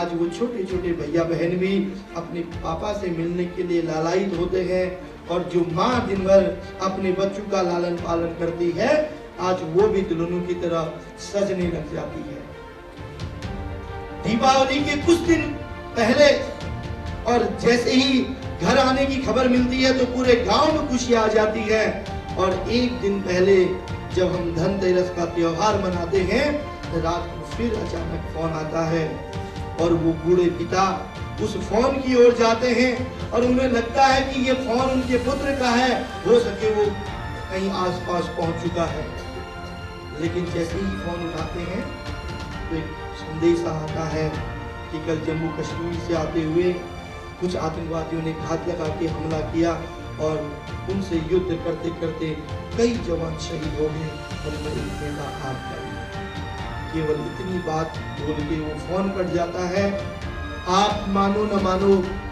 आज वो छोटे छोटे भैया बहन भी अपने पापा से मिलने के लिए लालायित होते हैं, और जो माँ दिन भर अपने बच्चों का लालन पालन करती है, आज वो भी दुल्हनों की तरह सजने लग जाती है। दीपावली के कुछ दिन पहले और जैसे ही घर आने की खबर मिलती है तो पूरे गांव में खुशियां आ जाती है। और एक दिन पहले जब हम धनतेरस का त्योहार मनाते हैं तो रात को फिर अचानक फोन आता है, और वो बूढ़े पिता उस फोन की ओर जाते हैं और उन्हें लगता है कि ये फोन उनके पुत्र का है, हो सके वो कहीं आसपास पहुंच चुका है। लेकिन जैसे ही फोन उठाते हैं तो एक संदेश आता है कि कल जम्मू कश्मीर से आते हुए कुछ आतंकवादियों ने घात लगा के हमला किया और उनसे युद्ध करते करते कई जवान शहीद हो गए, उनमें एक नेता आप गए। केवल इतनी बात बोल के वो फोन कट जाता है। आप मानो न मानो,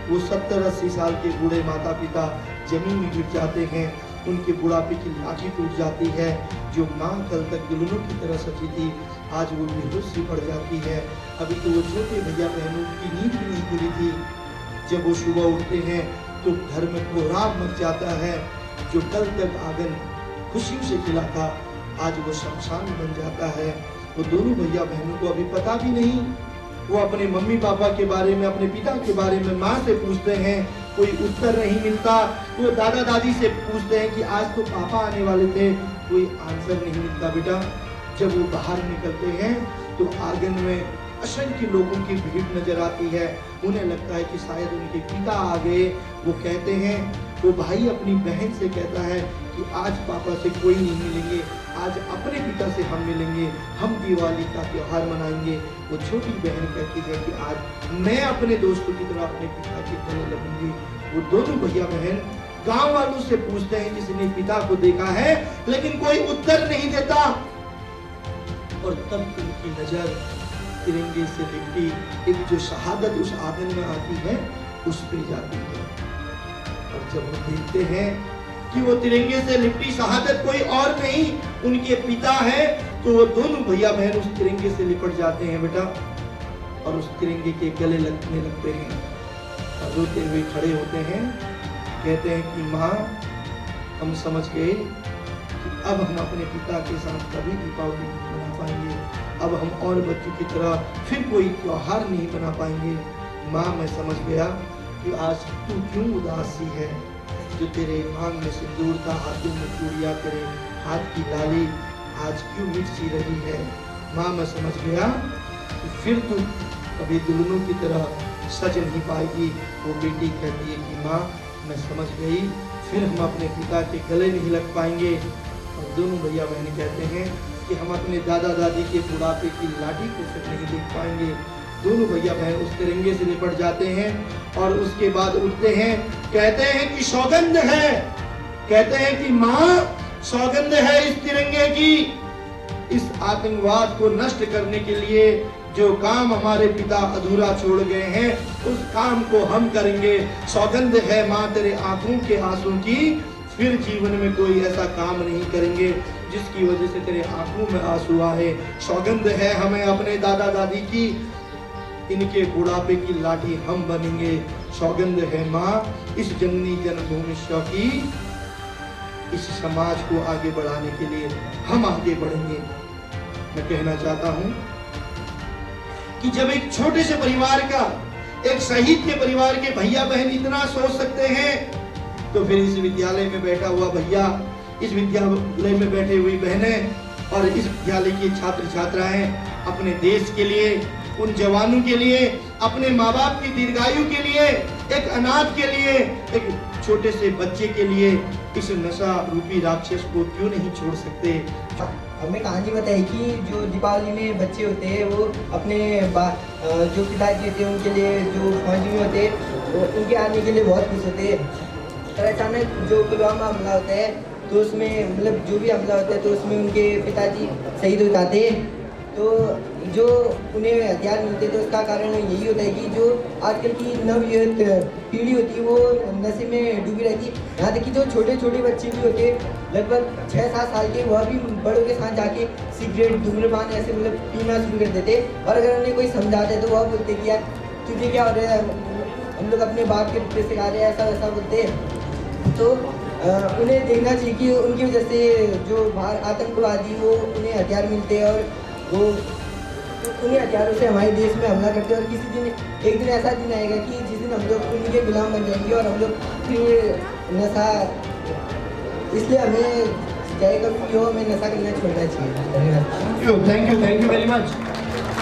वो 70-80 साल के बूढ़े माता पिता जमीन में गिर जाते हैं, उनके बुढ़ापे की लाठी टूट जाती है। जो माँ कल तक दुल्हनों की तरह सची थी, आज वो बेहोश सी पड़ जाती है। अभी तो वो छोटे भैया बहनों की नींद भी नहीं खुली थी। जब वो सुबह उठते हैं तो घर में कोहराम मच जाता है। जो कल तक आंगन खुशियों से खिला था, आज वो शमशान बन जाता है। वो दोनों भैया बहनों को अभी पता भी नहीं। वो अपने मम्मी पापा के बारे में, अपने पिता के बारे में माँ से पूछते हैं, कोई उत्तर नहीं मिलता। वो दादा दादी से पूछते हैं कि आज तो पापा आने वाले थे, कोई आंसर नहीं मिलता बेटा। जब वो बाहर निकलते हैं तो आंगन में असंख्य लोगों की भीड़ नजर आती है। उन्हें लगता है कि शायद उनके पिता आ गए। वो कहते हैं, वो भाई अपनी बहन से कहता है कि आज पापा से कोई नहीं मिलेंगे, आज अपने पिता से हम मिलेंगे, हम दिवाली का त्योहार मनाएंगे। वो छोटी बहन कहती है कि आज मैं अपने दोस्तों की तरह अपने पिता के गले लगूंगी। वो दोनों भैया बहन गांव वालों से पूछते हैं जिसने पिता को देखा है, लेकिन कोई उत्तर नहीं देता। और तब उनकी नजर तिरंगे से लिपटी एक जो शहादत उस आंगन में आती है उस पे जाती है। और जब वो देखते हैं कि वो तिरंगे से लिपटी शहादत कोई और नहीं उनके पिता है, तो वो दोनों भैया बहन उस तिरंगे से लिपट जाते हैं बेटा, और उस तिरंगे के गले लगने लगते हैं और रोते हुए खड़े होते हैं। कहते हैं कि माँ, हम समझ गए कि अब हम अपने पिता के साथ कभी दीपावली नहीं मना पाएंगे, अब हम और बच्चों की तरह फिर कोई त्योहार नहीं मना पाएंगे। माँ, मैं समझ गया कि आज तू क्यों उदास सी है। जो तेरे आंख में सिंदूर था, हाथों में चूड़ियाँ, तेरे हाथ की लाली आज क्यों मिट सी रही है। माँ, मैं समझ गया कि फिर तू कभी दुल्हनों की तरह सज नहीं पाएगी। वो बेटी कहती है कि माँ, मैं समझ गई, फिर हम अपने पिता के गले नहीं लग पाएंगे। और दोनों भैया बहन कहते हैं कि हम अपने दादा दादी के बुढ़ापे की लाठी को फिर नहीं देख पाएंगे। दोनों भैया बहन उस तिरंगे से निपट जाते हैं और उसके बाद उठते हैं। कहते हैं कि सौगंध है, कहते हैं कि माँ, सौगंध है इस तिरंगे की, इस आतंकवाद को नष्ट करने के लिए जो काम हमारे पिता अधूरा छोड़ गए हैं उस काम को हम करेंगे। सौगंध है माँ तेरे आंखों के आंसू की, फिर जीवन में कोई ऐसा काम नहीं करेंगे जिसकी वजह से तेरे आंखों में आंसू आए। सौगंध है हमें अपने दादा दादी की, इनके बुढ़ापे की लाठी हम बनेंगे। सौगंध है माँ इस जननी जन्मभूमि की, इस समाज को आगे बढ़ाने के लिए हम आगे बढ़ेंगे। मैं कहना चाहता हूँ कि जब एक छोटे से परिवार का, एक शहीद के परिवार के भैया बहन इतना सोच सकते हैं, तो फिर इस विद्यालय में बैठा हुआ भैया, इस विद्यालय में बैठे हुई बहनें और इस विद्यालय की छात्र छात्राएं अपने देश के लिए, उन जवानों के लिए, अपने माँ बाप की दीर्घायु के लिए, एक अनाथ के लिए, एक छोटे से बच्चे के लिए इस नशा रूपी राक्षस को क्यों नहीं छोड़ सकते। हमें कहानी बताई कि जो दीपावली में बच्चे होते हैं वो अपने जो पिताजी होते हैं उनके लिए, जो फौजी में होते हैं वो उनके आने के लिए बहुत खुश होते हैं। और अचानक जो पुलवामा हमला होता है तो उसमें मतलब जो भी हमला होता है तो उसमें उनके पिताजी शहीद हो जाते हैं। तो जो उन्हें हथियार मिलते तो उसका कारण यही होता है कि जो आजकल की नवयुवक पीढ़ी होती है वो नशे में डूबी रहती है। यहाँ तक कि जो छोटे छोटे बच्चे भी होते हैं लगभग 6-7 साल के, वह भी बड़ों के साथ जाके सिगरेट, धूम्रपान ऐसे मतलब पीना शुरू कर देते। और अगर उन्हें कोई समझाता है तो वह बोलते कि यार तुझे क्या हो रहा है, हम लोग अपने बाप के रुपये से खा रहे हैं, ऐसा वैसा बोलते हैं। तो उन्हें देखना चाहिए कि उनकी वजह से जो बाहर आतंकवादी वो उन्हें हथियार मिलते हैं और वो उन्हीं हथियारों से हमारे देश में हमला करते हैं। और किसी दिन एक दिन ऐसा दिन आएगा कि जिस दिन हम लोग उनके गुलाम बन जाएंगे और हम लोग फिर नशा, इसलिए हमें चाहे कभी भी हो हमें नशा करना छोड़ना चाहिए। धन्यवाद। Thank you very much.